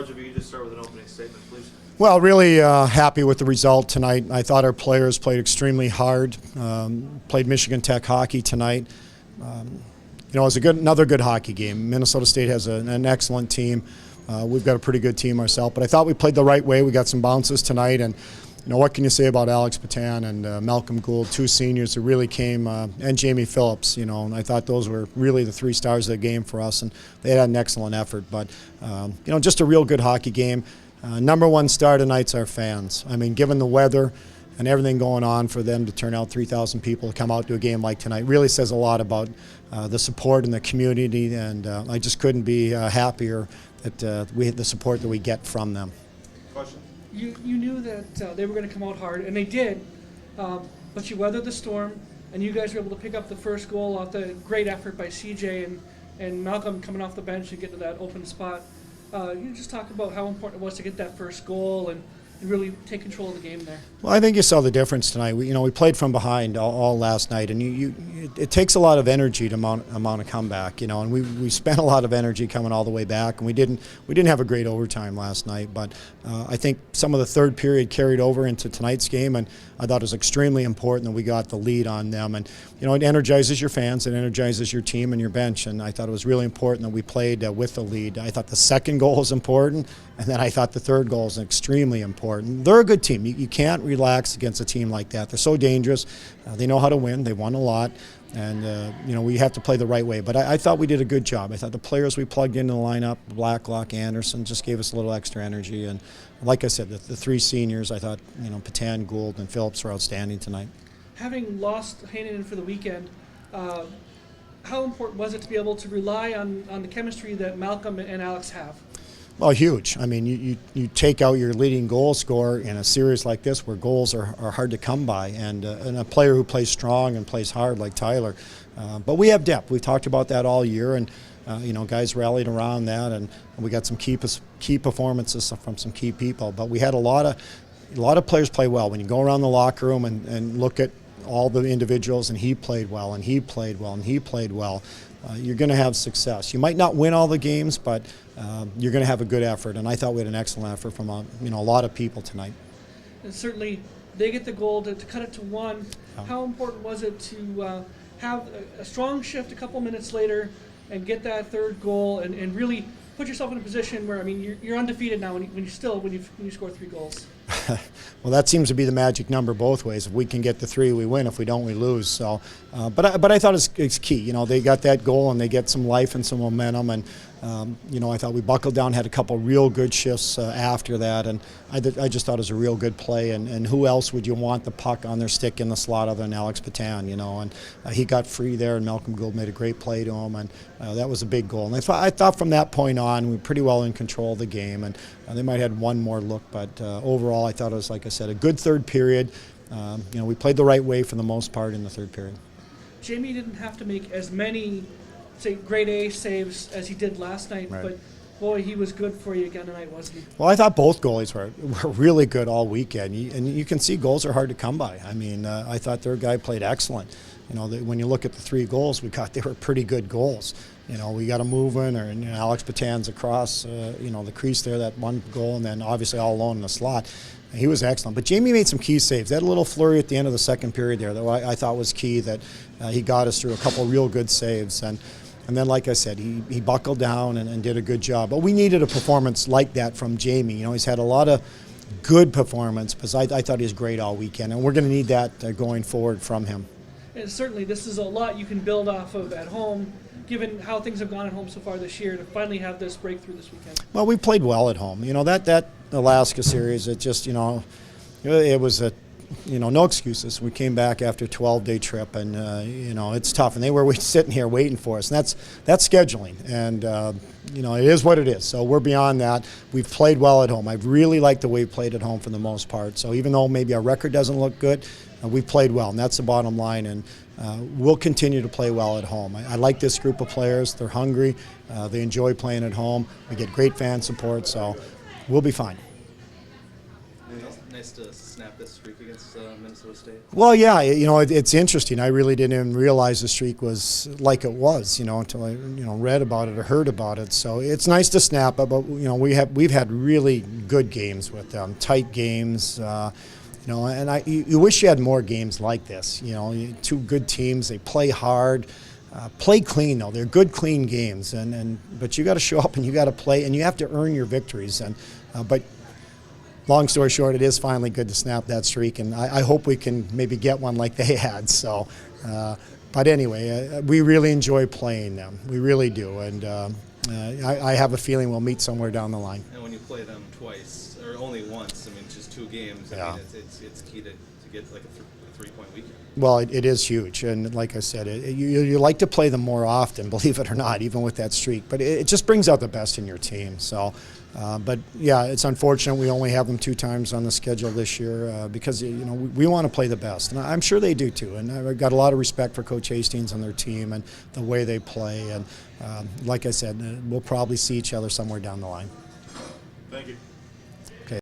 Coach, if you could just start with an opening statement, please. Well, really happy with the result tonight. I thought our players played extremely hard, played Michigan Tech hockey tonight. It was another good hockey game. Minnesota State has an excellent team. We've got a pretty good team ourselves, but I thought we played the right way. We got some bounces tonight, and what can you say about Alex Patan and Malcolm Gould, two seniors who really came, and Jamie Phillips, and I thought those were really the three stars of the game for us, and they had an excellent effort. But, just a real good hockey game. Number one star tonight's our fans. I mean, given the weather and everything going on, for them to turn out 3,000 people to come out to a game like tonight really says a lot about the support in the community, and I just couldn't be happier that we had the support that we get from them. Question? You knew that they were going to come out hard, and they did, but you weathered the storm, and you guys were able to pick up the first goal off the great effort by CJ and Malcolm coming off the bench and getting to that open spot. You just talk about how important it was to get that first goal and really take control of the game there. Well, I think you saw the difference tonight. We played from behind all last night, and it takes a lot of energy to mount a comeback, and we spent a lot of energy coming all the way back, and we didn't have a great overtime last night. But I think some of the third period carried over into tonight's game, and I thought it was extremely important that we got the lead on them. And it energizes your fans, it energizes your team and your bench, and I thought it was really important that we played with the lead. I thought the second goal was important, and then I thought the third goal was extremely important. They're a good team. You can't relax against a team like that. They're so dangerous. They know how to win. They won a lot, and we have to play the right way. But I thought we did a good job. I thought the players we plugged into the lineup, Blacklock, Anderson, just gave us a little extra energy. And like I said, the three seniors, I thought Patan, Gould, and Phillips were outstanding tonight. Having lost Heinonen for the weekend, how important was it to be able to rely on the chemistry that Malcolm and Alex have? Well, huge. I mean, you take out your leading goal scorer in a series like this where goals are hard to come by, and a player who plays strong and plays hard like Tyler. But we have depth. We've talked about that all year, and guys rallied around that, and we got some key performances from some key people. But we had a lot of players play well. When you go around the locker room and look at all the individuals, and he played well, and he played well, and he played well, you're going to have success. You might not win all the games, but you're going to have a good effort, and I thought we had an excellent effort from a lot of people tonight. And certainly, they get the goal to cut it to one. How important was it to have a strong shift a couple minutes later and get that third goal and really put yourself in a position where, I mean, you're undefeated now when you score 3 goals? Well, that seems to be the magic number both ways. If we can get the 3, we win. If we don't, we lose. So, but I thought it's key. They got that goal and they get some life and some momentum. And I thought we buckled down, had a couple real good shifts after that, and I just thought it was a real good play. And who else would you want the puck on their stick in the slot other than Alex Patan? And he got free there, and Malcolm Gould made a great play to him, and that was a big goal. And I thought from that point on, we were pretty well in control of the game, and they might have had one more look, but overall, I thought it was, like I said, a good third period. We played the right way for the most part in the third period. Jamie didn't have to make as many, say, grade A saves as he did last night, right. But boy, he was good for you again tonight, wasn't he? Well, I thought both goalies were really good all weekend, and you can see goals are hard to come by. I mean, I thought their guy played excellent. When you look at the 3 goals we got, they were pretty good goals. We got them moving, or Alex Patan's across, the crease there, that one goal, and then obviously all alone in the slot. He was excellent. But Jamie made some key saves. They had a little flurry at the end of the second period there that I thought was key, that he got us through a couple real good saves. And then, like I said, he buckled down and did a good job. But we needed a performance like that from Jamie. He's had a lot of good performance, because I thought he was great all weekend, and we're going to need that going forward from him. And certainly this is a lot you can build off of at home, given how things have gone at home so far this year, to finally have this breakthrough this weekend. Well, we played well at home. That Alaska series, it just, it was no excuses. We came back after a 12-day trip, and it's tough. And they were sitting here waiting for us, and that's scheduling. And it is what it is. So we're beyond that. We've played well at home. I really like the way we played at home for the most part. So even though maybe our record doesn't look good, we've played well, and that's the bottom line. And we'll continue to play well at home. I like this group of players. They're hungry. They enjoy playing at home. We get great fan support, so we'll be fine. Nice to snap this streak against Minnesota State. Well, yeah, it's interesting. I really didn't even realize the streak was like it was, until I, read about it or heard about it. So it's nice to snap it, but we've had really good games with them, tight games. And you wish you had more games like this. Two good teams, they play hard, play clean though. They're good, clean games, but you got to show up and you got to play, and you have to earn your victories. But long story short, it is finally good to snap that streak, and I hope we can maybe get one like they had. So, but anyway, we really enjoy playing them. We really do, and I have a feeling we'll meet somewhere down the line. And when you play them twice, or only once, just 2 games, Yeah. it's key to get like a 3-point weekend. Well, it is huge, and like I said, you like to play them more often, believe it or not, even with that streak. But it just brings out the best in your team. So, but yeah, it's unfortunate we only have them 2 times on the schedule this year because we want to play the best, and I'm sure they do too. And I've got a lot of respect for Coach Hastings and their team and the way they play. And like I said, we'll probably see each other somewhere down the line. Thank you.